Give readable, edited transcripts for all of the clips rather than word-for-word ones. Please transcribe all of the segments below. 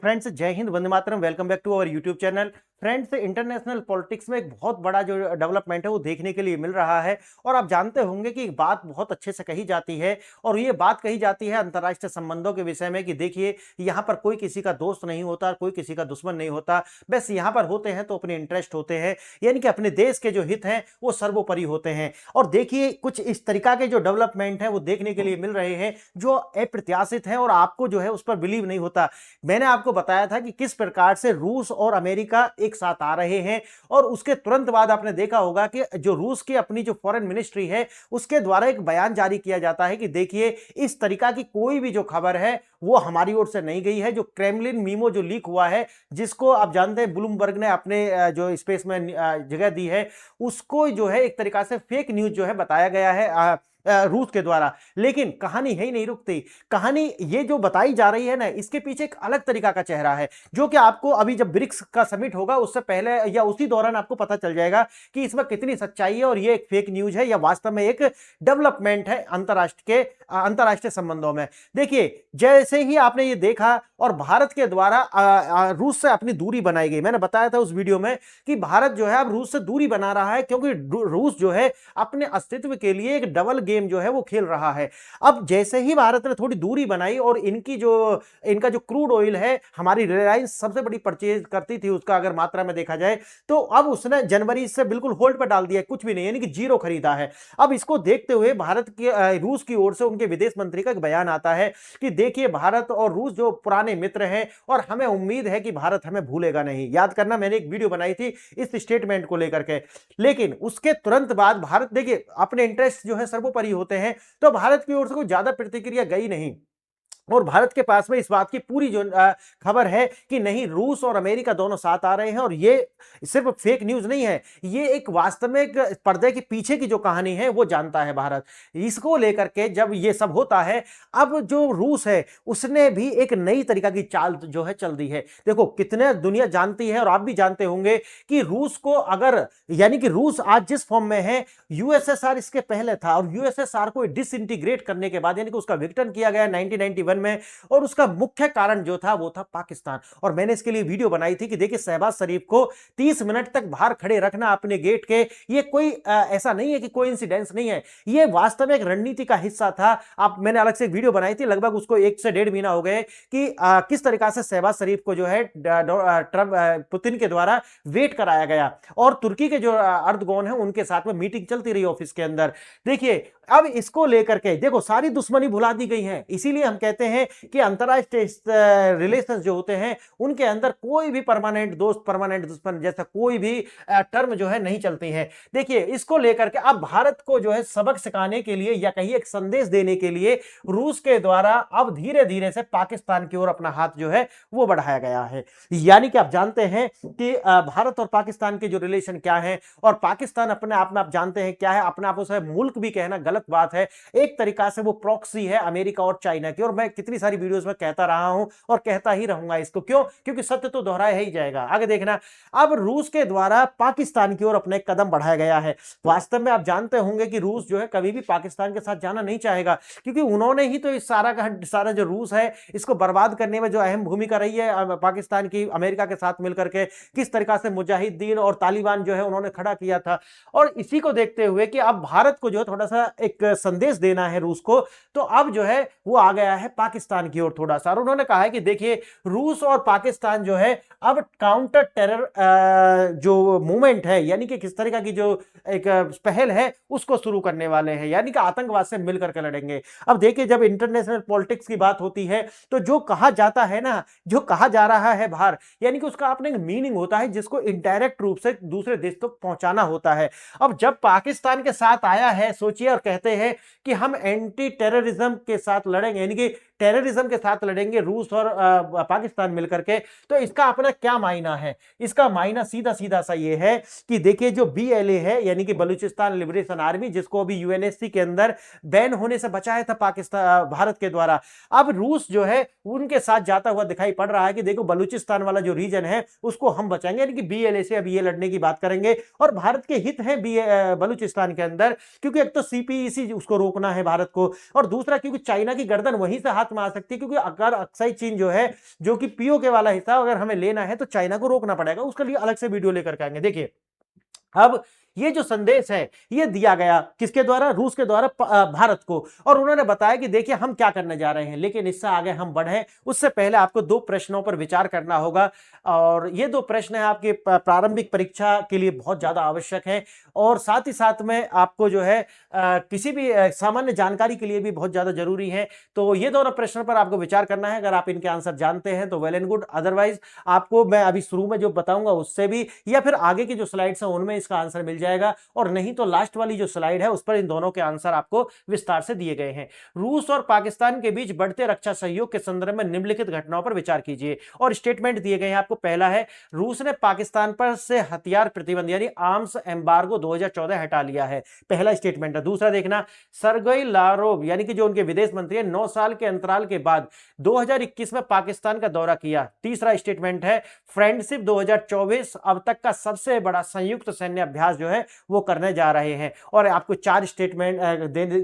Friends, जय हिंद, वंदे मातरम। Welcome back to our YouTube channel. Friends, international politics में एक बहुत बड़ा जो डेवलपमेंट है वो देखने के लिए मिल रहा है। और आप जानते होंगे कि एक बात बहुत अच्छे से कही जाती है, और ये बात कही जाती है अंतर्राष्ट्रीय संबंधों के विषय में कि देखिए, यहाँ पर कोई किसी का दोस्त नहीं होता, कोई किसी का दुश्मन नहीं होता। बस यहाँ पर होते हैं तो अपने इंटरेस्ट होते हैं, यानी कि अपने देश के जो हित हैं वो सर्वोपरि होते हैं। और देखिए, कुछ इस तरीका के जो डेवलपमेंट है वो देखने के लिए मिल रहे हैं जो अप्रत्याशित है, और आपको जो है उस पर बिलीव नहीं होता। मैंने आपको बताया था कि किस प्रकार से रूस और अमेरिका एक साथ आ रहे हैं, और उसके तुरंत बाद आपने देखा होगा कि जो रूस की अपनी जो फॉरेन मिनिस्ट्री है उसके द्वारा एक बयान जारी किया जाता है कि देखिए, इस तरीका की कोई भी जो खबर है वो हमारी ओर से नहीं गई है। जो क्रेमलिन मीमो जो लीक हुआ है, जिसको आप जानते हैं ब्लूमबर्ग ने अपने जो स्पेस में जगह दी है, उसको जो है एक तरीका से फेक न्यूज जो है बताया गया है रूस के द्वारा। लेकिन कहानी यही नहीं रुकती। कहानी ये जो बताई जा रही है ना, इसके पीछे एक अलग तरीका का चेहरा है, जो कि आपको अभी जब ब्रिक्स का समिट होगा उससे पहले या उसी दौरान आपको पता चल जाएगा कि इसमें कितनी सच्चाई है, और ये एक फेक न्यूज है या वास्तव में एक डेवलपमेंट है अंतरराष्ट्रीय संबंधों में। देखिए, जैसे ही आपने ये देखा और भारत के द्वारा रूस से अपनी दूरी बनाई गई, मैंने बताया था उस वीडियो में कि भारत जो है अब रूस से दूरी बना रहा है, क्योंकि रूस जो है अपने अस्तित्व के लिए एक डबल गेम जो है वो खेल रहा है। अब जैसे ही भारत ने थोड़ी दूरी बनाई, और इनका जो क्रूड ऑयल है, हमारी रिलायंस सबसे बड़ी परचेज करती थी उसका अगर मात्रा में देखा जाए, तो अब उसने जनवरी से बिल्कुल होल्ड पर डाल दिया, कुछ भी नहीं, यानी कि जीरो खरीदा है। अब इसको देखते हुए रूस की ओर से उनके विदेश मंत्री का एक बयान आता है कि देखिए, भारत और रूस जो पुराने मित्र हैं, और हमें उम्मीद है कि भारत हमें भूलेगा नहीं। याद करना, मैंने एक वीडियो बनाई थी इस स्टेटमेंट को लेकर के। लेकिन उसके तुरंत बाद भारत, देखिए, अपने इंटरेस्ट जो है सर्वोपरि होते हैं, तो भारत की ओर से कोई ज्यादा प्रतिक्रिया गई नहीं। और भारत के पास में इस बात की पूरी जो खबर है कि नहीं, रूस और अमेरिका दोनों साथ आ रहे हैं, और ये सिर्फ फेक न्यूज नहीं है, ये एक वास्तविक पर्दे के पीछे की जो कहानी है वो जानता है भारत। इसको लेकर के जब ये सब होता है, अब जो रूस है उसने भी एक नई तरीका की चाल जो है चल दी है। देखो, कितने दुनिया जानती है, और आप भी जानते होंगे कि रूस को अगर, यानी कि रूस आज जिस फॉर्म में है, यूएसएसआर इसके पहले था, और यूएसएसआर को डिसइंटीग्रेट करने के बाद, यानी कि उसका विघटन किया गया 1991 में, और उसका मुख्य कारण जो था वो था पाकिस्तान। और मैंने इसके लिए वीडियो बनाई थी कि देखिए, शहबाज शरीफ को 30 मिनट तक बाहर खड़े रखना अपने गेट के, ये कोई ऐसा नहीं है कि कोई इंसिडेंस नहीं है, ये वास्तव में एक रणनीति का हिस्सा था। मैंने अलग से एक वीडियो बनाई थी, लगभग उसको 1 से 1.5 महीना हो गए, कि किस तरीका से शहबाज शरीफ को जो है ट्रंप पुतिन के द्वारा वेट कराया गया, और तुर्की के जो अर्दगोन है उनके साथ में मीटिंग चलती रही ऑफिस के अंदर। देखिए, अब इसको लेकर के देखो, सारी दुश्मनी भुला दी गई है। इसीलिए हम कहते हैं कि अंतरराष्ट्रीय रिलेशंस जो होते हैं उनके अंदर कोई भी परमानेंट दोस्त, परमानेंट दुश्मन जैसा कोई भी टर्म जो है नहीं चलती है। देखिए, इसको लेकर के अब भारत को जो है सबक सिखाने के लिए, या कहीं एक संदेश देने के लिए, रूस के द्वारा अब धीरे धीरे से पाकिस्तान की ओर अपना हाथ जो है वो बढ़ाया गया है। यानी कि आप जानते हैं कि भारत और पाकिस्तान के जो रिलेशन क्या है, और पाकिस्तान अपने आप में आप जानते हैं क्या है, अपने आप उसे मुल्क भी कहना गलत बात है। एक तरीका से वो प्रॉक्सी है अमेरिका और चाइना की, और मैं कितनी सारी वीडियोस में कहता रहा हूं और कहता ही रहूंगा इसको। क्यों? क्योंकि सत्य तो दोहराया ही जाएगा। आगे देखना, अब रूस के द्वारा पाकिस्तान की ओर अपने कदम बढ़ाया गया है। वास्तव में आप जानते होंगे कि रूस जो है कभी भी पाकिस्तान के साथ जाना नहीं चाहेगा, क्योंकि उन्होंने ही तो इस सारा जो रूस है इसको बर्बाद करने में जो अहम भूमिका रही है पाकिस्तान की, अमेरिका के साथ मिलकर के किस तरीका से मुजाहिदीन और तालिबान जो है उन्होंने खड़ा किया था। और इसी को देखते हुए कि अब भारत को जो थोड़ा सा एक संदेश देना है रूस को, तो अब जो है वो आ गया है पाकिस्तान की ओर थोड़ा सा, और उन्होंने कहा है कि देखिए, रूस और पाकिस्तान जो है अब काउंटर टेरर जो मूवमेंट है, यानी कि किस तरीका की जो एक पहल है उसको शुरू करने वाले हैं, यानी कि आतंकवाद से मिलकर के लड़ेंगे। अब देखिए, जब इंटरनेशनल पॉलिटिक्स की बात होती है तो जो कहा जाता है ना, जो कहा जा रहा है बाहर, यानी कि उसका अपने मीनिंग होता है जिसको इनडायरेक्ट रूप से दूसरे देश तक पहुंचाना होता है। अब जब पाकिस्तान के साथ आया है, सोचिए, और कहते हैं कि हम एंटी टेररिज्म के साथ लड़ेंगे, यानी कि टेररिज्म के साथ लड़ेंगे रूस और पाकिस्तान मिलकर के, तो इसका अपना क्या मायना है? इसका मायना सीधा सीधा सा ये है कि देखिए, जो BLA है, यानी कि बलूचिस्तान लिबरेशन आर्मी, जिसको अभी यूएनएससी के अंदर बैन होने से बचाया था पाकिस्तान भारत के द्वारा, अब रूस जो है उनके साथ जाता हुआ दिखाई पड़ रहा है कि देखो, बलूचिस्तान वाला जो रीजन है उसको हम बचाएंगे, यानी कि BLA से अब ये लड़ने की बात करेंगे। और भारत के हित हैं बलूचिस्तान के अंदर, क्योंकि एक तो CPEC उसको रोकना है भारत को, और दूसरा क्योंकि चाइना की गर्दन वहीं से हाथ बात में आ सकती है, क्योंकि अगर अक्साई चीन जो है, जो कि पीओके वाला हिस्सा अगर हमें लेना है तो चाइना को रोकना पड़ेगा, उसके लिए अलग से वीडियो लेकर के आएंगे। देखिए अब ये जो संदेश है ये दिया गया किसके द्वारा, रूस के द्वारा भारत को, और उन्होंने बताया कि देखिए हम क्या करने जा रहे हैं। लेकिन इससे आगे हम बढ़े उससे पहले आपको दो प्रश्नों पर विचार करना होगा, और ये दो प्रश्न है आपकी प्रारंभिक परीक्षा के लिए बहुत ज्यादा आवश्यक है, और साथ ही साथ में आपको जो है किसी भी सामान्य जानकारी के लिए भी बहुत ज्यादा जरूरी है। तो ये दोनों प्रश्न पर आपको विचार करना है। अगर आप इनके आंसर जानते हैं तो वेल एंड गुड, अदरवाइज आपको मैं अभी शुरू में जो बताऊंगा उससे भी, या फिर आगे की जो स्लाइड्स हैं उनमें इसका आंसर मिल जाएगा, और नहीं तो लास्ट वाली जो स्लाइड है उस पर इन दोनों के आंसर आपको विस्तार से दिए गए हैं। रूस और पाकिस्तान के बीच बढ़ते रक्षा सहयोग के संदर्भ में निम्नलिखित घटनाओं पर विचार कीजिए, और स्टेटमेंट दिए गए हैं आपको। पहला है, रूस ने पाकिस्तान पर से हथियार प्रतिबंध यानी आर्म्स एम्बार्गो 2014 हटा लिया है, पहला स्टेटमेंट है। दूसरा देखना, सर्गेई लारोव यानी कि जो उनके विदेश मंत्री है, 9 साल के अंतराल के बाद 2021 में पाकिस्तान का दौरा किया। तीसरा स्टेटमेंट है, फ्रेंडशिप 2024 अब तक का सबसे बड़ा संयुक्त सैन्य अभ्यास जो है वो करने जा रहे हैं। और आपको चार स्टेटमेंट,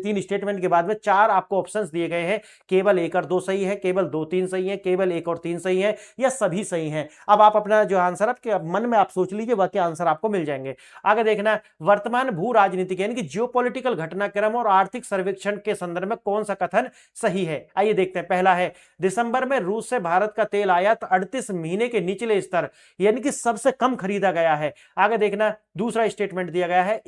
तीन स्टेटमेंट के बाद में चार आपको ऑप्शंस दिए गए हैं, केवल एक और दो सही है, केवल दो तीन सही है, केवल एक और तीन सही है, या सभी सही हैं। अब आप अपना जो आंसर आपके मन में आप सोच लीजिए, बाकी आंसर आपको मिल जाएंगे। आगे देखना, वर्तमान भू राजनीतिक यानी कि जियोपॉलिटिकल घटनाक्रम और आर्थिक सर्वेक्षण के संदर्भ में कौन सा कथन सही है। आइए देखते हैं। पहला है, दिसंबर में रूस से भारत का तेल आयात 38 महीने के निचले स्तर यानी कि सबसे कम खरीदा गया है। आगे देखना, दूसरा स्टेटमेंट दिया गया है,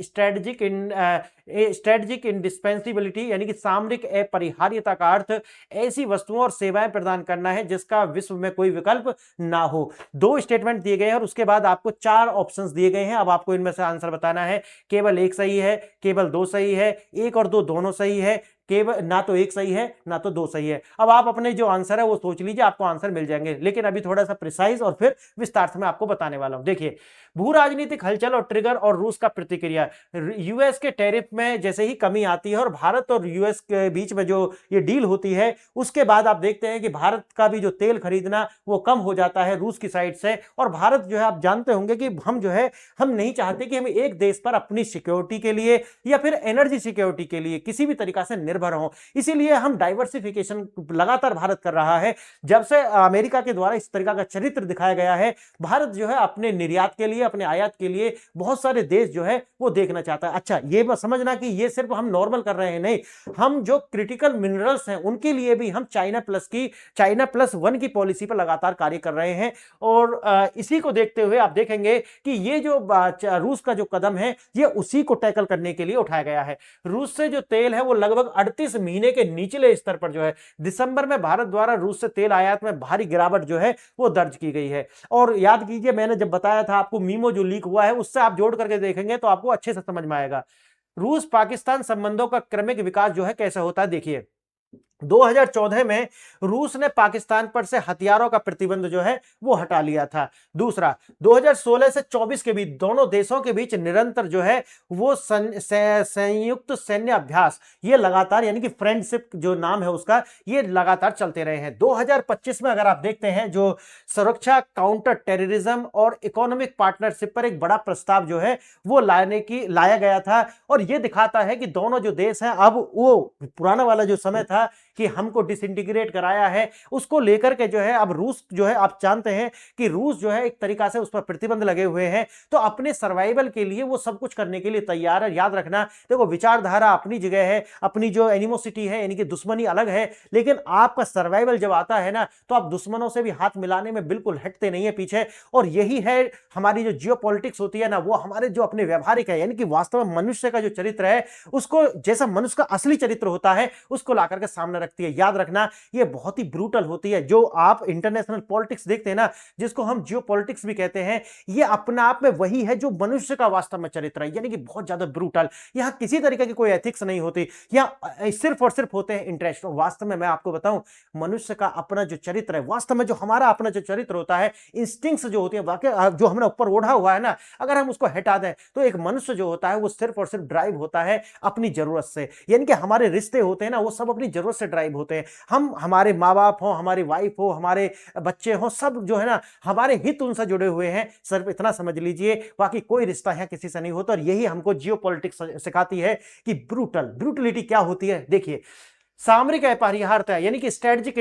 स्ट्रेटेजिक इंडिस्पेंसिबिलिटी यानी कि सामरिक अपरिहार्यता का अर्थ ऐसी वस्तुओं और सेवाएं प्रदान करना है जिसका विश्व में कोई विकल्प ना हो। दो स्टेटमेंट दिए गए हैं और उसके बाद आपको चार ऑप्शंस दिए गए हैं। अब आपको इनमें से आंसर बताना है। केवल एक सही है, केवल दो सही है, एक और दो दोनों सही है, केवल ना तो एक सही है ना तो दो सही है। अब आप अपने जो आंसर है वो सोच लीजिए, आपको आंसर मिल जाएंगे। लेकिन अभी थोड़ा सा प्रिसाइज और फिर विस्तार से मैं आपको बताने वाला हूं। देखिए, भू राजनीतिक हलचल और ट्रिगर और रूस का प्रतिक्रिया। यूएस के टैरिफ में जैसे ही कमी आती है और भारत और यूएस के बीच में जो ये डील होती है, उसके बाद आप देखते हैं कि भारत का भी जो तेल खरीदना वो कम हो जाता है रूस की साइड से। और भारत जो है, आप जानते होंगे कि हम जो है, हम नहीं चाहते कि हम एक देश पर अपनी सिक्योरिटी के लिए या फिर एनर्जी सिक्योरिटी के लिए किसी भी तरीका से निर्भर हो। इसीलिए हम डाइवर्सिफिकेशन लगातार भारत कर रहा है। जब से अमेरिका के द्वारा इस तरीका का चरित्र दिखाया गया है, भारत जो है अपने निर्यात के लिए, अपने आयात के लिए बहुत सारे देश जो है वो देखना चाहता है। अच्छा, ये मत समझना कि ये सिर्फ हम नॉर्मल कर रहे हैं, नहीं, हम जो क्रिटिकल मिनरल्स हैं उनके लिए भी हम चाइना प्लस वन की पॉलिसी पर लगातार कार्य कर रहे हैं। और इसी को देखते हुए आप देखेंगे कि ये जो रूस का जो कदम है ये उसी को टैकल करने के लिए उठाया गया है। रूस से जो तेल है वो लगभग 38 महीने के निचले स्तर पर जो है, दिसंबर में भारत द्वारा रूस से तेल आयात में भारी गिरावट जो है वो दर्ज की गई है। और याद कीजिए, मैंने जब बताया था आपको मीमो जो लीक हुआ है, उससे आप जोड़ करके देखेंगे तो आपको अच्छे से समझ में आएगा। रूस पाकिस्तान संबंधों का क्रमिक विकास जो है कैसे होता है। देखिए, 2014 में रूस ने पाकिस्तान पर से हथियारों का प्रतिबंध जो है वो हटा लिया था। दूसरा, 2016 से 24 के बीच दोनों देशों के बीच निरंतर जो है वो संयुक्त सैन्य अभ्यास ये लगातार यानी कि फ्रेंडशिप जो नाम है उसका, ये लगातार चलते रहे हैं। 2025 में अगर आप देखते हैं, जो सुरक्षा, काउंटर टेररिज्म और इकोनॉमिक पार्टनरशिप पर एक बड़ा प्रस्ताव जो है वो लाया गया था। और ये दिखाता है कि दोनों जो देश हैं, अब वो पुराना वाला जो समय था कि हमको डिसइंटीग्रेट कराया है, उसको लेकर के जो है अब रूस जो है, आप जानते हैं कि रूस जो है एक तरीका से उस पर प्रतिबंध लगे हुए हैं, तो अपने सर्वाइवल के लिए वो सब कुछ करने के लिए तैयार है। याद रखना, देखो, विचारधारा अपनी जगह है, अपनी जो एनिमोसिटी है यानी कि दुश्मनी अलग है, लेकिन आपका सर्वाइवल जब आता है ना, तो आप दुश्मनों से भी हाथ मिलाने में बिल्कुल हटते नहीं है पीछे। और यही है हमारी जो जियोपॉलिटिक्स होती है ना, वो हमारे जो अपने व्यवहारिक है यानी कि वास्तव में मनुष्य का जो चरित्र है, उसको जैसा मनुष्य का असली चरित्र होता है उसको लाकर के सामने रखती है। याद रखना, ये बहुत ही ब्रूटल होती है। जो आप इंटरनेशनल पॉलिटिक्स देखते हैं ना, जिसको हम जियोपॉलिटिक्स भी कहते हैं, ये अपने आप में वही है जो मनुष्य का वास्तव में चरित्र है, यानी कि बहुत ज्यादा ब्रूटल। यहां किसी तरीके की कोई एथिक्स नहीं होती, यहां सिर्फ और सिर्फ होते हैं इंटरेस्ट। वास्तव में मैं आपको बताऊं, मनुष्य का अपना जो चरित्र है, वास्तव में जो हमारा अपना जो चरित्र होता है, इंस्टिंक्ट्स जो होती है, वाकई जो हमने ऊपर ओढ़ा हुआ है ना, अगर हम उसको हटा दें तो एक मनुष्य जो होता है वो सिर्फ और सिर्फ ड्राइव होता है अपनी जरूरत से। यानी कि हमारे रिश्ते होते हैं ना, वो सब अपनी जरूरत से ड्राइव होते हैं। हम, हमारे माँ बाप हो, हमारी वाइफ हो, हमारे बच्चे हो, सब जो है ना हमारे हित उनसे जुड़े हुए हैं। सिर्फ इतना समझ लीजिए, बाकी कोई रिश्ता है किसी से नहीं होता। और यही हमको जियोपॉलिटिक्स सिखाती है कि ब्रूटलिटी क्या होती है। देखिए, सामरिक अपरिहार्यता यानी कि स्ट्रेटेजिक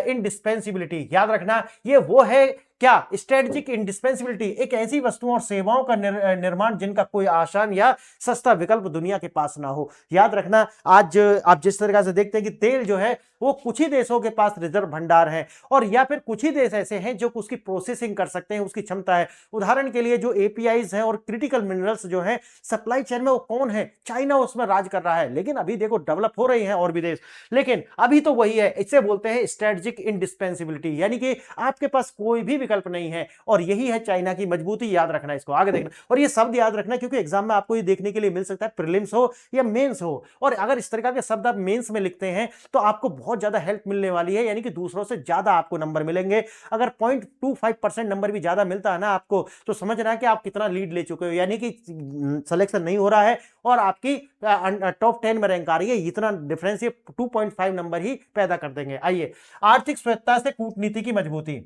इंडिस्पेंसिबिलिटी, याद रखना ये वो है क्या, स्ट्रेटेजिक इंडिस्पेंसिबिलिटी, एक ऐसी वस्तुओं और सेवाओं का निर्माण जिनका कोई आसान या सस्ता विकल्प दुनिया के पास ना हो। याद रखना आज आप जिस तरह से देखते हैं कि तेल जो है वो कुछ ही देशों के पास रिजर्व भंडार है, और या फिर कुछ ही देश ऐसे हैं जो उसकी प्रोसेसिंग कर सकते हैं, उसकी क्षमता है। उदाहरण के लिए जो एपीआईज हैं और क्रिटिकल मिनरल्स जो हैं सप्लाई चेन में, वो कौन है, चाइना उसमें राज कर रहा है। लेकिन अभी देखो डेवलप हो रही हैं और भी देश, लेकिन अभी तो वही है, इसे बोलते हैं स्ट्रेटेजिक इंडिस्पेंसिबिलिटी, यानी कि आपके पास कोई भी विकल्प नहीं है, और यही है चाइना की मजबूती। याद रखना, इसको आगे देखना, और ये शब्द याद रखना क्योंकि एग्जाम में आपको ये देखने के लिए मिल सकता है, प्रीलिम्स हो या मेंस हो, और अगर इस तरह के शब्द आप मेंस में लिखते हैं तो आपको बहुत ज्यादा हेल्प मिलने वाली है, यानी कि दूसरों से ज्यादा आपको नंबर मिलेंगे। अगर 0.25% नंबर भी ज्यादा मिलता है ना आपको, तो समझना है कि आप कितना लीड ले चुके हो, यानी कि सिलेक्शन नहीं हो रहा है और आपकी टॉप 10 में रैंक आ रही है। इतना डिफरेंस ये 2.5 नंबर ही पैदा कर देंगे। आइए, आर्थिक स्वायत्तता से कूटनीति की मजबूती।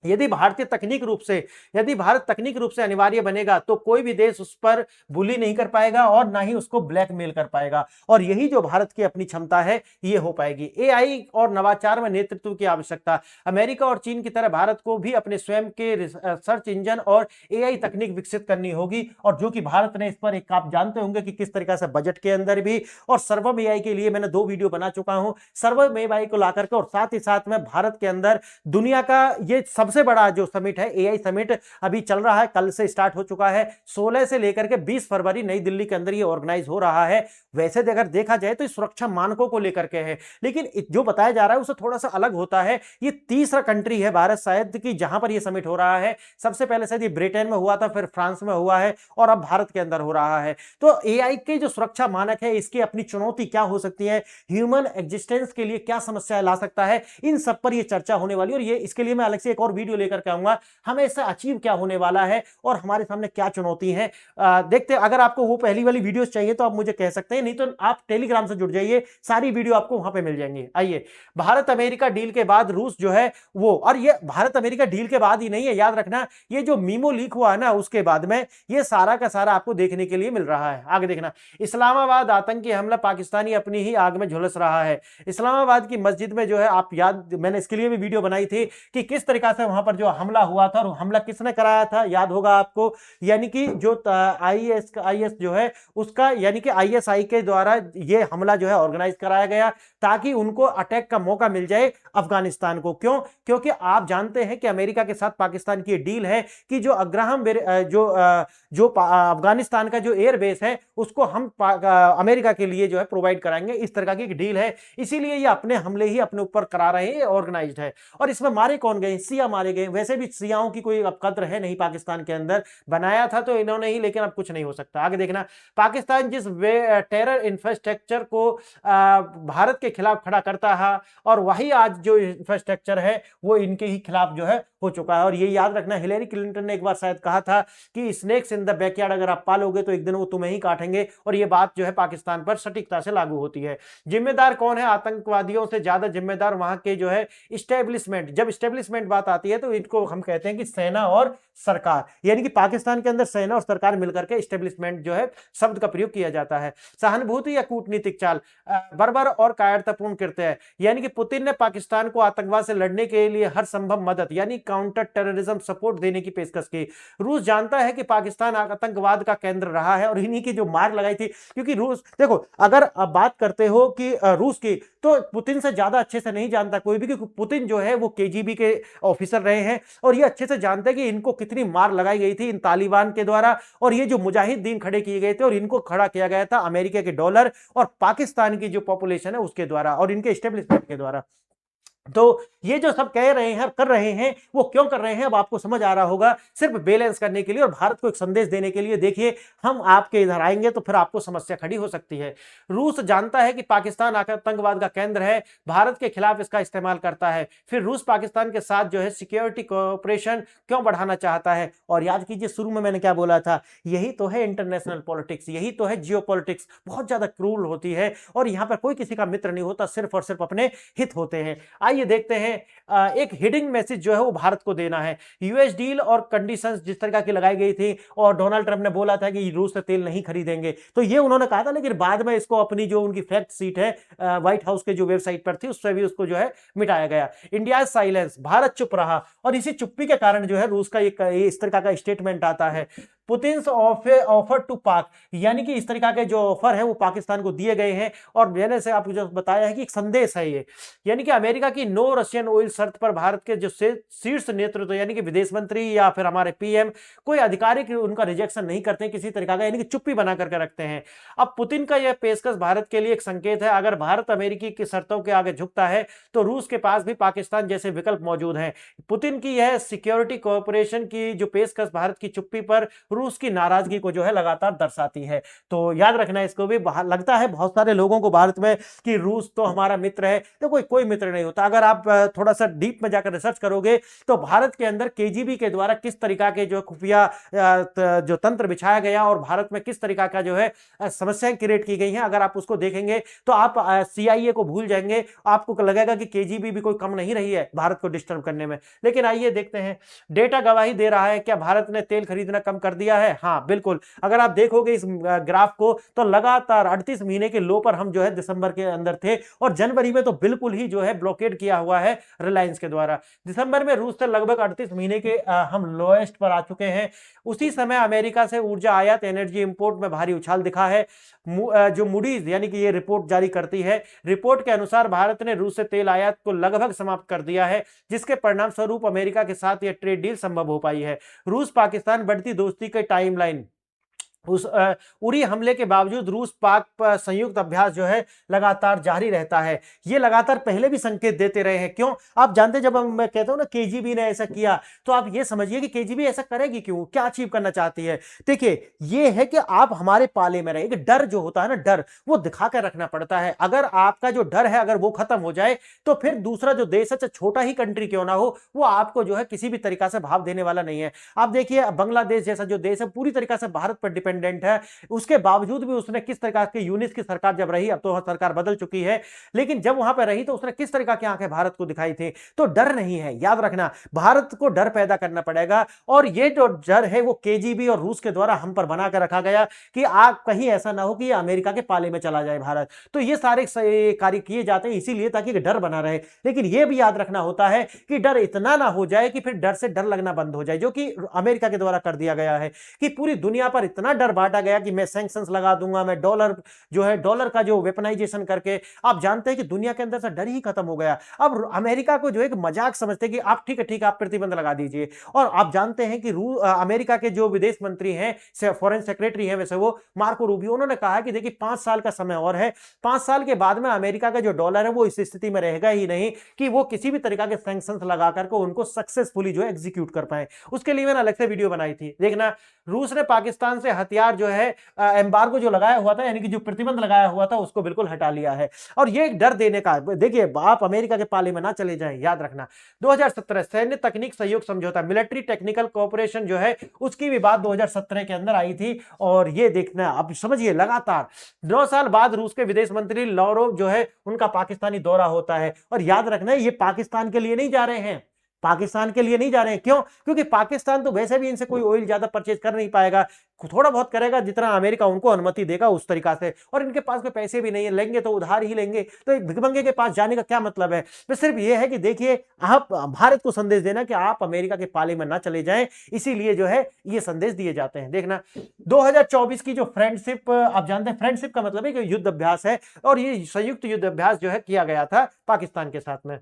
यदि भारत तकनीक रूप से अनिवार्य बनेगा तो कोई भी देश उस पर बुली नहीं कर पाएगा और ना ही उसको ब्लैकमेल कर पाएगा, और यही जो भारत की अपनी क्षमता है ये हो पाएगी। एआई और नवाचार में नेतृत्व की आवश्यकता। अमेरिका और चीन की तरह भारत को भी अपने स्वयं के सर्च इंजन और एआई तकनीक विकसित करनी होगी, और जो कि भारत ने इस पर एक, आप जानते होंगे कि किस तरीके से बजट के अंदर भी, और सर्वम एआई के लिए मैंने 2 वीडियो बना चुका हूं, सर्वम एआई को लाकर के, और साथ ही साथ में भारत के अंदर दुनिया का ये सबसे बड़ा जो समिट है, एआई समिट, अभी चल रहा है, कल से स्टार्ट हो चुका है, 16 से लेकर के 20 फरवरी नई दिल्ली के अंदर ये ऑर्गेनाइज हो रहा है। वैसे अगर देखा जाए तो सुरक्षा मानकों को लेकर के है, लेकिन जो बताया जा रहा है उससे थोड़ा सा अलग होता है। ये तीसरा कंट्री है भारत शायद कि जहां पर ये समिट हो रहा है। सबसे पहले शायद ये ब्रिटेन में हुआ था, फिर फ्रांस में हुआ है, और अब भारत के अंदर हो रहा है। तो एआई के जो सुरक्षा मानक है, इसकी अपनी चुनौती क्या हो सकती है, ह्यूमन एग्जिस्टेंस के लिए क्या समस्याएं ला सकता है, इन सब पर ये चर्चा होने वाली है। और ये इसके लिए मैं अलग से एक और वीडियो लेकर के आऊंगा, हमें इससे अचीव क्या होने वाला है और हमारे सामने क्या चुनौती है। देखते हैं, अगर आपको वो पहली वाली वीडियोस चाहिए तो आप मुझे कह सकते हैं, नहीं तो आप टेलीग्राम से जुड़ जाइए, सारी वीडियो आपको वहां पे मिल जाएंगी। आइए, भारत अमेरिका डील के बाद रूस जो है वो, और ये भारत अमेरिका डील के बाद ही नहीं है, याद रखना, ये जो मीमो लीक हुआ है ना उसके बाद में ये सारा का सारा आपको देखने के लिए मिल रहा है। आगे देखना, इस्लामाबाद आतंकी हमला, पाकिस्तानी अपनी ही आग में झुलस रहा है। इस्लामाबाद की मस्जिद में जो है, आप याद, मैंने इसके लिए भी वीडियो बनाई थी कि किस तरीका से वहां पर जो हमला हुआ था, और हमला किसने कराया था, याद होगा आपको, यानी कि जो आईएस जो है उसका, यानी कि आईएसआई के द्वारा ये हमला जो है ऑर्गेनाइज कराया गया, ताकि उनको अटैक का मौका मिल जाए अफगानिस्तान को। क्यों? क्योंकि आप जानते हैं कि अमेरिका के साथ पाकिस्तान की डील है कि जो अग्राहम जो अफगानिस्तान का जो एयरबेस है उसको हम अमेरिका के लिए जो है प्रोवाइड कराएंगे, इस तरह की एक डील है। इसीलिए ये अपने हमले ही अपने ऊपर करा रहे हैं, ऑर्गेनाइज्ड है। और इसमें मारे कौन गए? शिया मारे गए। वैसे भी शियाओं की कोई अब कद्र है नहीं पाकिस्तान के अंदर, बनाया था तो इन्होंने ही, लेकिन अब कुछ नहीं हो सकता। आगे देखना, पाकिस्तान जिस टेरर इंफ्रास्ट्रक्चर को भारत के खिलाफ खड़ा करता है, और वही आज जो इंफ्रास्ट्रक्चर है वो इनके ही खिलाफ जो है हो चुका है। और ये याद रखना, हिलेरी क्लिंटन ने एक बार शायद कहा था कि स्नेक्स इन द बैकयार्ड अगर आप पालोगे तो एक दिन वो तुम्हें ही काटेंगे, और ये बात जो है पाकिस्तान पर सटीकता से लागू होती है। जिम्मेदार कौन है? आतंकवादियों से ज्यादा जिम्मेदार वहां के जो है इस्टेब्लिशमेंट। जब इस्टेब्लिशमेंट बात आती है तो इनको हम कहते हैं कि सेना और सरकार, यानी कि पाकिस्तान के अंदर सेना और सरकार मिलकर के इस्टेब्लिशमेंट जो है शब्द का प्रयोग किया जाता है। सहानुभूति या कूटनीतिक चाल, बर्बर और कायरतापूर्ण कृत्य है, यानी कि पुतिन ने पाकिस्तान को आतंकवाद से लड़ने के लिए हर संभव मदद यानी काउंटर टेररिज्म सपोर्ट देने की पेशकश की। रूस जानता है कि पाकिस्तान आतंकवाद का केंद्र रहा है, और इन्हीं की जो मार लगाई थी, क्योंकि रूस, देखो अगर आप बात करते हो कि रूस की, तो पुतिन से ज्यादा अच्छे से नहीं जानता कोई भी, क्योंकि पुतिन जो है वो केजीबी के ऑफिसर रहे हैं, और ये अच्छे से जानते हैं कि इनको कितनी मार लगाई गई थी इन तालिबान के द्वारा, और ये जो मुजाहिदीन खड़े किए गए थे, और इनको खड़ा किया गया था अमेरिका के डॉलर और पाकिस्तान की जो पॉपुलेशन है उसके द्वारा, और इनके एस्टेब्लिशमेंट के द्वारा। तो ये जो सब कह रहे हैं, कर रहे हैं, वो क्यों कर रहे हैं अब आपको समझ आ रहा होगा, सिर्फ बैलेंस करने के लिए और भारत को एक संदेश देने के लिए। देखिए, हम आपके इधर आएंगे तो फिर आपको समस्या खड़ी हो सकती है। रूस जानता है कि पाकिस्तान आतंकवाद का केंद्र है, भारत के खिलाफ इसका इस्तेमाल करता है, फिर रूस पाकिस्तान के साथ जो है सिक्योरिटी कोऑपरेशन क्यों बढ़ाना चाहता है। और याद कीजिए, शुरू में मैंने क्या बोला था, यही तो है इंटरनेशनल पॉलिटिक्स, यही तो है जियो पॉलिटिक्स, बहुत ज्यादा क्रूर होती है, और यहां पर कोई किसी का मित्र नहीं होता, सिर्फ और सिर्फ अपने हित होते हैं। आइए आइए देखते हैं एक हिडिंग मैसेज जो है वो भारत को देना है। यूएस डील और कंडीशंस जिस तरह की लगाई गई थी और डोनाल्ड ट्रंप ने बोला था कि रूस से तेल नहीं खरीदेंगे, तो ये उन्होंने कहा था, लेकिन बाद में इसको अपनी जो उनकी फैक्ट सीट है व्हाइट हाउस के जो वेबसाइट पर थी उससे भी उसको जो है मिटाया गया। इंडिया साइलेंस, भारत चुप रहा और इसी चुप्पी के कारण जो है रूस का ये इस तरह का स्टेटमेंट आता है। पुतिन्स ऑफर टू पाक, यानी कि इस तरह के जो ऑफर है वो पाकिस्तान को दिए गए हैं और मैंने से आपको जो बताया है कि एक संदेश है ये, यानी कि अमेरिका की नो रशियन ऑयल शर्त पर भारत के जो शीर्ष नेतृत्व यानी कि विदेश मंत्री या फिर हमारे पीएम कोई आधिकारिक उनका रिजेक्शन नहीं करते किसी तरह का, यानी कि चुप्पी बना करके रखते हैं। अब पुतिन का यह पेशकश भारत के लिए एक संकेत है, अगर भारत अमेरिकी की शर्तों के आगे झुकता है तो रूस के पास भी पाकिस्तान जैसे विकल्प मौजूद हैं। पुतिन की यह सिक्योरिटी कोऑपरेशन की जो पेशकश भारत की चुप्पी पर रूस की नाराजगी को जो है लगातार दर्शाती है। तो याद रखना इसको भी, लगता है बहुत सारे लोगों को भारत में कि रूस तो हमारा मित्र है, तो कोई मित्र नहीं होता। अगर आप थोड़ा सा डीप में जाकर रिसर्च करोगे तो भारत के अंदर केजीबी के द्वारा किस तरीका के जो खुफिया जो तंत्र बिछाया गया और भारत में किस तरीका का जो है समस्याएं क्रिएट की गई हैं, अगर आप उसको देखेंगे तो आप सीआईए को भूल जाएंगे, आपको लगेगा कि केजीबी भी कोई कम नहीं रही है भारत को डिस्टर्ब करने में। लेकिन आइए देखते हैं, डेटा गवाही दे रहा है, क्या भारत ने तेल खरीदना कम कर दिया है? हाँ बिल्कुल, अगर आप देखोगे इस ग्राफ को तो लगातार 38 महीने के लो पर हम जो है दिसंबर के अंदर थे और जनवरी में तो बिल्कुल ही जो है ब्लॉकेड किया हुआ है रिलायंस के द्वारा। दिसंबर में रूस से लगभग 38 महीने के हम लोएस्ट पर आ चुके हैं। उसी समय अमेरिका से ऊर्जा आयात एनर्जी इंपोर्ट में भारी उछाल दिखा है। जो मूडीज यानी कि ये रिपोर्ट जारी करती है, रिपोर्ट के अनुसार भारत ने रूस से तेल आयात को लगभग समाप्त कर दिया है, जिसके परिणाम स्वरूप अमेरिका के साथ यह ट्रेड डील संभव हो पाई है। रूस पाकिस्तान बढ़ती दोस्ती के टाइमलाइन, उस उरी हमले के बावजूद रूस पाक संयुक्त अभ्यास जो है लगातार जारी रहता है। ये लगातार पहले भी संकेत देते रहे हैं। क्यों? आप जानते, जब मैं कहता हूं ना केजीबी ने ऐसा किया, तो आप ये समझिए कि केजीबी ऐसा करेगी क्यों, क्या अचीव करना चाहती है। देखिए, ये है कि आप हमारे पाले में रहे। डर जो होता है ना, डर वो दिखा कर रखना पड़ता है। अगर आपका जो डर है अगर वो खत्म हो जाए तो फिर दूसरा जो देश है, चाहे छोटा ही कंट्री क्यों ना हो, वो आपको जो है किसी भी तरीका से भाव देने वाला नहीं है। आप देखिए बांग्लादेश जैसा जो देश है पूरी तरीका से भारत पर डिपेंडेंट है, उसके बावजूद भी उसने किस तरह की यूनिस की सरकार जब रही, अब तो सरकार बदल चुकी है, लेकिन जब वहां पर रही तो उसने किस तरह की आंखें भारत को दिखाई थी। तो डर नहीं है, याद रखना, भारत को डर पैदा करना पड़ेगा। और ये जो डर है वो केजीबी और रूस के द्वारा हम पर बनाकर रखा गया कि आप कहीं ऐसा ना हो कि अमेरिका के पाले में चला जाए भारत। तो ये सारे कार्य किए जाते हैं इसीलिए ताकि डर बना रहे। लेकिन यह भी याद रखना होता है कि डर इतना ना हो जाए कि फिर डर से डर लगना बंद हो जाए, जो कि अमेरिका के द्वारा कर दिया गया है कि पूरी दुनिया पर इतना डर बांटा गया कि मैं सैंक्शंस लगा दूंगा, मैं डॉलर जो है डॉलर का जो वेपनाइजेशन करके, आप जानते हैं कि दुनिया के अंदर से डर ही खत्म हो गया। अब अमेरिका को जो एक मजाक समझते हैं कि आप ठीक है आप प्रतिबंध लगा दीजिए। और आप जानते हैं कि अमेरिका के जो विदेश मंत्री हैं, फॉरेन सेक्रेटरी हैं वैसे वो मार्को रूबियो, उन्होंने कहा कि देखिए 5 साल का समय और है, 5 साल के बाद में अमेरिका का जो डॉलर है वो इस स्थिति में रहेगा ही नहीं कि वो किसी भी तरीका के सैंक्शंस लगा करके उनको सक्सेसफुली जो है एग्जीक्यूट कर पाए। उसके लिए मैंने अलग से वीडियो बनाई थी, देखना। रूस ने पाकिस्तान से हथियार जो है एम्बार्गो जो लगाया हुआ था, यानी कि जो प्रतिबंध लगाया हुआ था, उसको बिल्कुल हटा लिया है। और ये एक डर देने का, देखिए आप अमेरिका के पाले में ना चले जाएं, याद रखना। 2017 सैन्य तकनीक सहयोग समझौता, मिलिट्री टेक्निकल कोऑपरेशन जो है उसकी भी बात 2017 के अंदर आई थी। और ये देखना, अब समझिए लगातार 9 साल बाद रूस के विदेश मंत्री लॉवरोव जो है उनका पाकिस्तानी दौरा होता है। और याद रखना ये पाकिस्तान के लिए नहीं जा रहे हैं, पाकिस्तान के लिए नहीं जा रहे हैं। क्यों? क्योंकि पाकिस्तान तो वैसे भी इनसे कोई ऑयल ज्यादा परचेज कर नहीं पाएगा, थोड़ा बहुत करेगा जितना अमेरिका उनको अनुमति देगा उस तरीका से। और इनके पास कोई पैसे भी नहीं है, लेंगे तो उधार ही लेंगे, तो एक भिखमंगे के पास जाने का क्या मतलब है। तो सिर्फ ये है कि देखिए आप भारत को संदेश देना कि आप अमेरिका के पाले में ना चले जाएं, इसीलिए जो है ये संदेश दिए जाते हैं। देखना 2024 की जो फ्रेंडशिप, आप जानते हैं फ्रेंडशिप का मतलब है कि युद्ध अभ्यास है, और ये संयुक्त युद्ध अभ्यास जो है किया गया था पाकिस्तान के साथ में।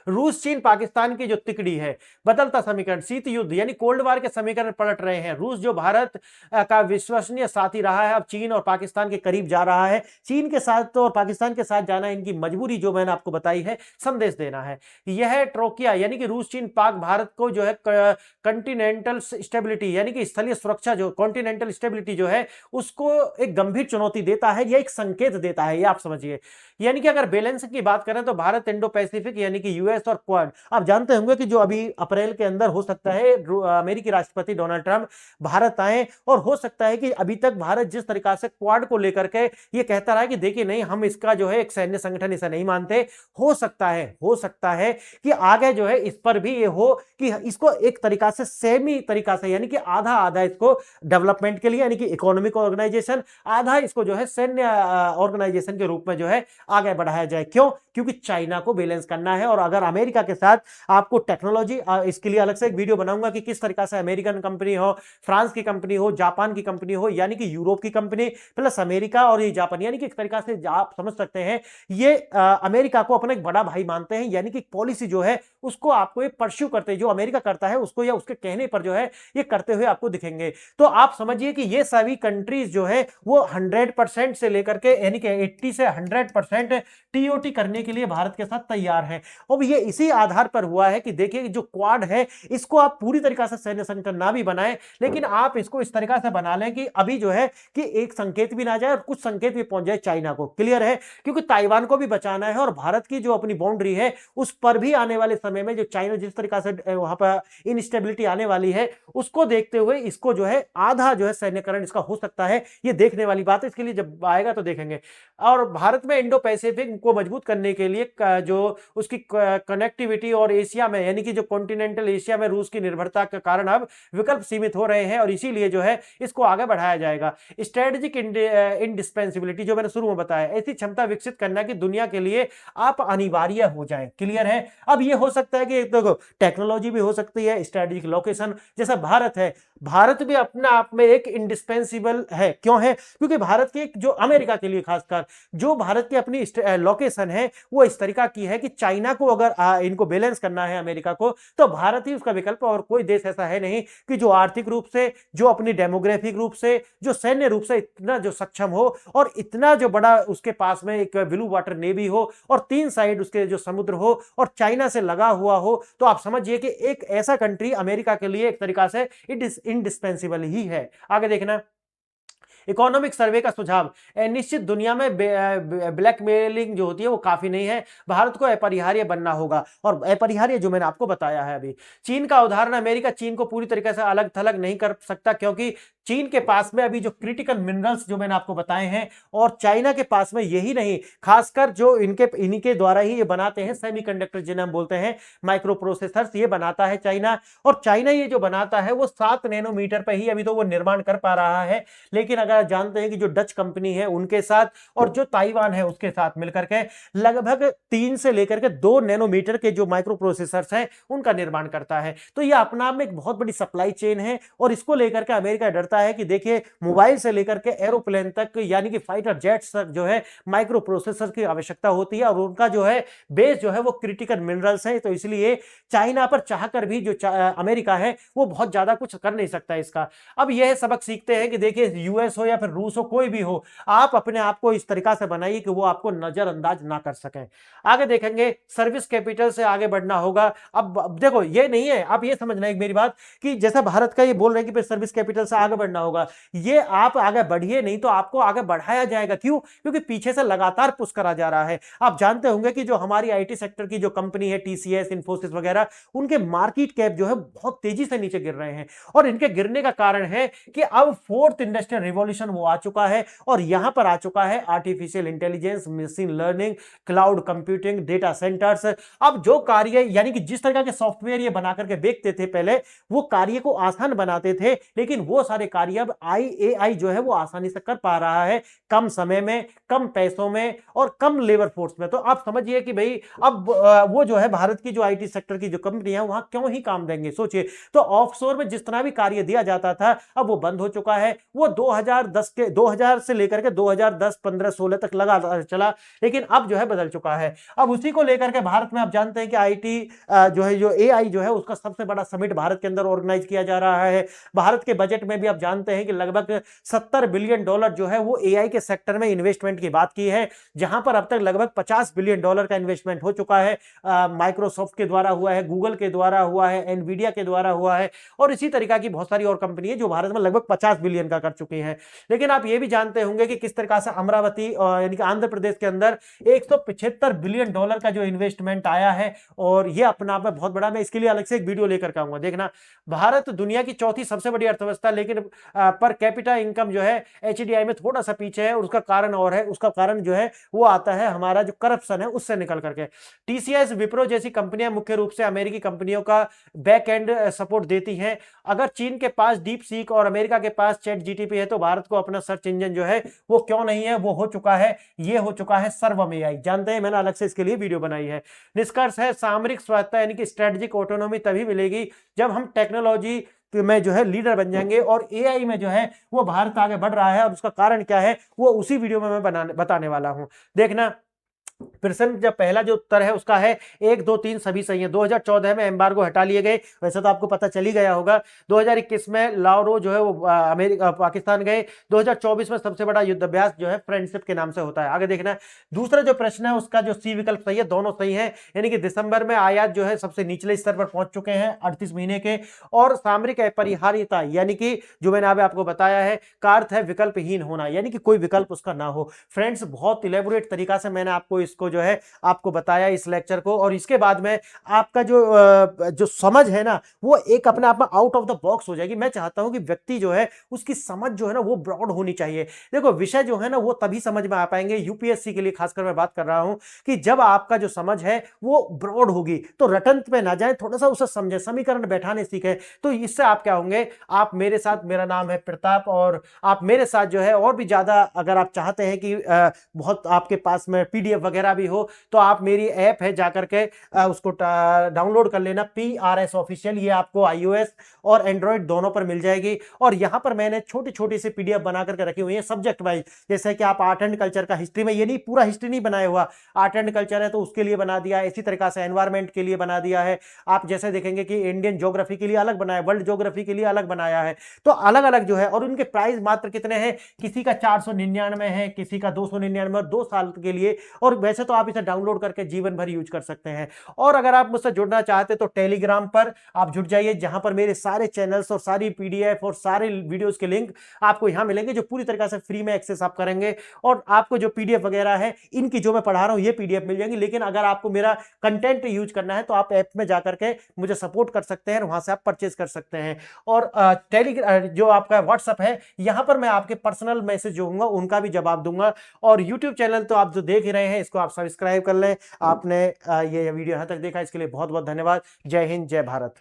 रूस चीन पाकिस्तान की जो तिकड़ी है, बदलता समीकरण, शीत युद्ध यानी कोल्ड वार के समीकरण पलट रहे हैं। रूस जो भारत का विश्वसनीय साथी रहा है, अब चीन और पाकिस्तान के करीब जा रहा है। चीन के साथ तो और पाकिस्तान के साथ जाना इनकी मजबूरी, जो मैंने आपको बताई है, संदेश देना है। यह ट्रोकिया यानी कि रूस चीन पाक भारत को जो है कॉन्टिनेंटल स्टेबिलिटी यानी कि स्थलीय सुरक्षा, जो कॉन्टिनेंटल स्टेबिलिटी जो है उसको एक गंभीर चुनौती देता है, यह एक संकेत देता है, ये आप समझिए। यानी कि अगर बैलेंस की बात करें तो भारत इंडो पैसिफिक यानी कि यूएस और क्वाड। आप जानते होंगे कि जो अभी अप्रैल के अंदर हो सकता है अमेरिकी राष्ट्रपति डोनाल्ड ट्रंप भारत आए, और हो सकता है कि अभी तक भारत जिस तरीका से क्वाड को लेकर के ये कहता रहा है कि देखिए नहीं, हम इसका जो है एक सैन्य संगठन इसे नहीं मानते, हो सकता है कि आगे जो है इस पर भी ये हो कि इसको एक तरीका से सेमी तरीका से, यानी कि आधा आधा इसको डेवलपमेंट के लिए, यानी कि इकोनॉमिक ऑर्गेनाइजेशन, आधा इसको जो है सैन्य ऑर्गेनाइजेशन के रूप में जो है आगे बढ़ाया जाए। क्यों? क्योंकि चाइना को बैलेंस करना है। और अगर अमेरिका के साथ आपको टेक्नोलॉजी, इसके लिए अलग से एक वीडियो बनाऊंगा कि किस तरीका से अमेरिकन कंपनी हो, फ्रांस की कंपनी हो, जापान की कंपनी हो, यानी कि यूरोप की कंपनी प्लस अमेरिका और ये जापान, यानी कि एक तरीका से आप समझ सकते हैं ये अमेरिका को अपना एक बड़ा भाई मानते हैं, यानी कि पॉलिसी जो है उसको आपको ये परस्यू करते हैं, जो अमेरिका करता है उसको या उसके कहने पर जो है ये करते हुए आपको दिखेंगे। तो आप समझिए कि ये सभी कंट्रीज जो है वो 100% से लेकर के, यानी कि 80 से 100% टीओटी करने के लिए भारत के साथ तैयार हैं। और ये इसी आधार पर हुआ है कि देखिए जो क्वाड है इसको आप पूरी तरीका से सैन्य संगठन ना भी बनाएं, लेकिन आप इसको इस तरीका से बना लें कि अभी जो है कि एक संकेत भी ना जाए और कुछ संकेत भी पहुंच जाए चाइना को। क्लियर है? क्योंकि ताइवान को भी बचाना है और भारत की जो अपनी बाउंड्री है उस पर भी आने वाले समय में जो चाइना जिस तरीका से वहां पर इनस्टेबिलिटी आने वाली है उसको देखते हुए इसको जो है आधा जो है सैन्यकरण इसका हो सकता है। ये देखने वाली बात है, इसके लिए जब आएगा तो देखेंगे। और भारत में इंडो पैसिफिक को मजबूत करने के लिए जो उसकी कनेक्टिविटी और एशिया में, यानी कि जो कॉन्टिनेंटल एशिया में रूस की निर्भरता के कारण अब विकल्प सीमित हो रहे हैं और इसीलिए जो है इसको आगे बढ़ाया जाएगा। स्ट्रेटेजिक इंडिस्पेंसिबिलिटी जो मैंने शुरू में बताया, ऐसी क्षमता विकसित करना कि दुनिया के लिए आप अनिवार्य हो जाए। क्लियर है? अब ये हो सकता है कि देखो टेक्नोलॉजी भी हो सकती है, स्ट्रेटेजिक लोकेशन, जैसा भारत है, भारत भी अपने आप में एक इंडिस्पेंसिबल है। क्यों है? क्योंकि भारत के जो अमेरिका के लिए खासकर जो भारत की अपनी लोकेशन है वो इस तरीका की है कि चाइना को अगर इनको बैलेंस करना है अमेरिका को, तो भारत ही उसका विकल्प, और कोई देश ऐसा है नहीं कि जो आर्थिक रूप से, जो अपनी डेमोग्राफिक रूप से, जो सैन्य रूप से इतना जो सक्षम हो और इतना जो बड़ा उसके पास में एक ब्लू वाटर नेवी हो और 3 साइड उसके जो समुद्र हो और चाइना से लगा हुआ हो, तो आप समझिए कि एक ऐसा कंट्री अमेरिका के लिए एक तरीका से इंडिस्पेंसिबल ही है। आगे देखना, इकोनॉमिक सर्वे का सुझाव, निश्चित दुनिया में ब्लैकमेलिंग जो होती है वो काफी नहीं है, भारत को अपरिहार्य बनना होगा। और अपरिहार्य जो मैंने आपको बताया है अभी, चीन का उदाहरण, अमेरिका चीन को पूरी तरीके से अलग थलग नहीं कर सकता क्योंकि चीन के पास में अभी जो क्रिटिकल मिनरल्स जो मैंने आपको बताए हैं, और चाइना के पास में यही नहीं, खासकर जो इन्हीं के द्वारा ही ये बनाते हैं सेमीकंडक्टर जिन्हें हम बोलते हैं माइक्रो प्रोसेसर्स, ये बनाता है चाइना। और चाइना ये जो बनाता है वो 7 नैनोमीटर पर ही अभी तो वो निर्माण कर पा रहा है। लेकिन अगर जानते हैं कि जो डच कंपनी है उनके साथ और जो ताइवान है उसके साथ मिलकर के लगभग 3 से लेकर के 2 नैनोमीटर के जो माइक्रो प्रोसेसर्स हैं उनका निर्माण करता है। तो ये अपना आप में एक बहुत बड़ी सप्लाई चेन है और इसको लेकर के अमेरिका डरता है कि देखिए मोबाइल से लेकर के एरोप्लेन तक, यानी कि फाइटर जेट्स तक जो है माइक्रो प्रोसेसर की आवश्यकता होती है और उनका जो है बेस जो है वो क्रिटिकल मिनरल्स है। तो इसलिए चाइना पर चाहकर भी जो अमेरिका है वो बहुत ज्यादा कुछ कर नहीं सकता इसका। अब यह सबक सीखते हैं कि देखिए यूएस हो या फिर रूस हो, कोई भी हो, आप अपने आप को इस तरीका से बनाइए कि वो आपको नजरअंदाज ना कर सकें। आगे देखेंगे, सर्विस कैपिटल से आगे बढ़ना होगा। अब देखो ये नहीं है, आप ये समझना एक मेरी बात कि जैसा भारत का ये बोल रहे हैं कि सर्विस कैपिटल से आगे बढ़ना होगा, ये आप आगे बढ़िए नहीं तो आपको आगे बढ़ाया जाएगा। क्यों? क्योंकि पीछे से लगातार पुश करा जा रहा है। आप जानते होंगे कि जो हमारी आईटी सेक्टर की जो कंपनी है टीसीएस, इन्फोसिस वगैरह, उनके मार्केट कैप जो है बहुत तेजी से नीचे गिर रहे हैं और इनके गिरने का कारण है कि अब 4th इंडस्ट्रियल रिवॉल्यूशन वो आ चुका है और यहां पर आ चुका है artificial intelligence, machine learning, cloud computing, data centres. अब जो कार्य, यानी कि जिस तरह के सॉफ्टवेयर ये बना करके बेचते थे पहले, वो कार्य को आसान बनाते थे, लेकिन वो सारे कार्य अब एआई जो है वो आसानी से कर पा रहा है, कम समय में, कम पैसों में और कम लेबर फोर्स में। तो आप समझिए कि भाई अब वो जो है भारत की जो आईटी सेक्टर की जो कंपनी है वहां क्यों ही काम देंगे, सोचिए। तो ऑफशोर में जिस तरह भी कार्य दिया जाता था अब वो बंद हो चुका है। वो 2000 से लेकर के 2010, 15, 16 तक लगा चला, लेकिन अब जो है बदल चुका है। अब उसी को लेकर के भारत में आप जानते हैं कि आईटी जो है, जो एआई जो है उसका सबसे बड़ा समिट भारत के अंदर ऑर्गेनाइज किया जा रहा है। भारत के बजट में भी आप आप जानते हैं कि लगभग $70 बिलियन जो है वो एआई के सेक्टर में इन्वेस्टमेंट की बात की है, जहां पर अब तक लगभग $50 बिलियन का इन्वेस्टमेंट हो चुका है। माइक्रोसॉफ्ट के द्वारा हुआ है, गूगल के द्वारा हुआ है, एनवीडिया के द्वारा हुआ है और इसी तरीका की बहुत सारी और कंपनी है जो भारत में लगभग 50 बिलियन का कर चुकी हैं। लेकिन आप ये भी जानते होंगे कि किस तरह से अमरावती यानी कि आंध्र प्रदेश के अंदर $175 बिलियन का जो इन्वेस्टमेंट आया है और ये अपना आप में बहुत बड़ा। मैं इसके लिए अलग से एक वीडियो लेकर के आऊंगा। देखना, भारत दुनिया की चौथी सबसे बड़ी अर्थव्यवस्था, लेकिन पर कैपिटा इनकम जो है एचडीआई में थोड़ा सा पीछे है और उसका कारण और है, उसका कारण जो है वो आता है हमारा जो करप्शन है उससे निकल करके। टीसीएस, विप्रो जैसी कंपनियां मुख्य रूप से अमेरिकी कंपनियों का बैक एंड सपोर्ट देती हैं। अगर चीन के पास डीप सीक और अमेरिका के पास चैट जीटीपी है तो भारत को अपना सर्च इंजन जो है वो क्यों नहीं है? वो हो चुका है, ये हो चुका है सर्वम एआई। जानते हैं, मैंने अलग से इसके लिए वीडियो बनाई है। निष्कर्ष है, सामरिक स्वायत्तता यानी कि स्ट्रेटेजिक ऑटोनॉमी तभी मिलेगी जब हम टेक्नोलॉजी में जो है लीडर बन जाएंगे और एआई में जो है वो भारत आगे बढ़ रहा है और उसका कारण क्या है वो उसी वीडियो में मैं बताने वाला हूं। देखना, प्रश्न जब पहला जो उत्तर है उसका है 1, 2, 3 सभी सही है। 2014 में एम्बार्गो हटा लिए गए, वैसे तो आपको पता चल ही गया होगा। 2021 में लाहौर जो है वो अमेरिका पाकिस्तान गए। 2024 में सबसे बड़ा युद्ध अभ्यास जो है फ्रेंडशिप के नाम से होता है। आगे देखना है, दूसरा जो प्रश्न है उसका जो सी विकल्प सही है, दोनों सही है। यानी कि दिसंबर में आयात जो है सबसे निचले स्तर पर पहुंच चुके हैं 38 महीने के। और सामरिक अपरिहार्यता यानी कि जो मैंने अभी आपको बताया है का अर्थ है विकल्पहीन होना, यानी कि कोई विकल्प उसका ना हो। फ्रेंड्स, बहुत इलेबोरेट तरीका से मैंने आपको इसको जो है आपको बताया इस लेक्चर को, और इसके बाद में आपका जो समझ है ना वो एक अपने आप में आउट ऑफ द बॉक्स हो जाएगी। मैं चाहता हूं कि व्यक्ति जो है उसकी समझ जो है ना वो ब्रॉड होनी चाहिए। देखो, विषय जो है ना वो तभी समझ में आ पाएंगे, यूपीएससी के लिए खासकर मैं बात कर रहा हूं, कि जब आपका जो समझ है वो ब्रॉड होगी। तो रटंत पे ना जाए, थोड़ा सा उसे समझे, समीकरण बैठाने सीखे। तो इससे आप क्या होंगे, आप मेरे साथ, मेरा नाम है प्रताप, और आप मेरे साथ जो है और भी ज्यादा अगर आप चाहते हैं कि बहुत आपके पास में पीडीएफ वगैरह भी हो तो आप मेरी ऐप है जाकर के उसको डाउनलोड कर लेना, PRS ऑफिशियल। ये आपको iOS और एंड्रॉइड दोनों पर मिल जाएगी। और यहां पर मैंने छोटी छोटी सी पीडीएफ बना करके रखी हुई है सब्जेक्ट वाइज। जैसे कि आप आर्ट एंड कल्चर का हिस्ट्री में, ये नहीं पूरा हिस्ट्री नहीं बनाया हुआ, आर्ट एंड कल्चर है तो उसके लिए बना दिया, इसी तरीका से एनवायरमेंट के लिए बना दिया है। आप जैसे देखेंगे कि इंडियन ज्योग्राफी के लिए अलग बनाया, वर्ल्ड ज्योग्राफी के लिए अलग बनाया है। तो अलग अलग जो है, और उनके प्राइस मात्र कितने हैं, किसी का 499 है, किसी का 299 और 2 साल के लिए। और वैसे तो आप इसे डाउनलोड करके जीवन भर यूज कर सकते हैं। और अगर आप मुझसे जुड़ना चाहते तो टेलीग्राम पर आप जुड़ जाइए, जहां पर मेरे सारे चैनल्स और सारी पीडीएफ और सारे वीडियोस के लिंक आपको यहां मिलेंगे, जो पूरी तरीके से फ्री में एक्सेस आप करेंगे। और आपको जो पीडीएफ वगैरह है इनकी जो मैं पढ़ा रहा हूं ये पीडीएफ मिल जाएंगी। लेकिन अगर आपको मेरा कंटेंट यूज करना है तो आप ऐप में जाकर के मुझे सपोर्ट कर सकते हैं, वहां से आप परचेज कर सकते हैं। और टेलीग्राम जो आपका व्हाट्सएप है, यहां पर मैं आपके पर्सनल मैसेज जो होंगे उनका भी जवाब दूंगा। और यूट्यूब चैनल तो आप जो देख ही रहे हैं इसको आप सब्सक्राइब कर लें। आपने ये वीडियो यहां तक देखा, इसके लिए बहुत बहुत धन्यवाद। जय हिंद, जय भारत।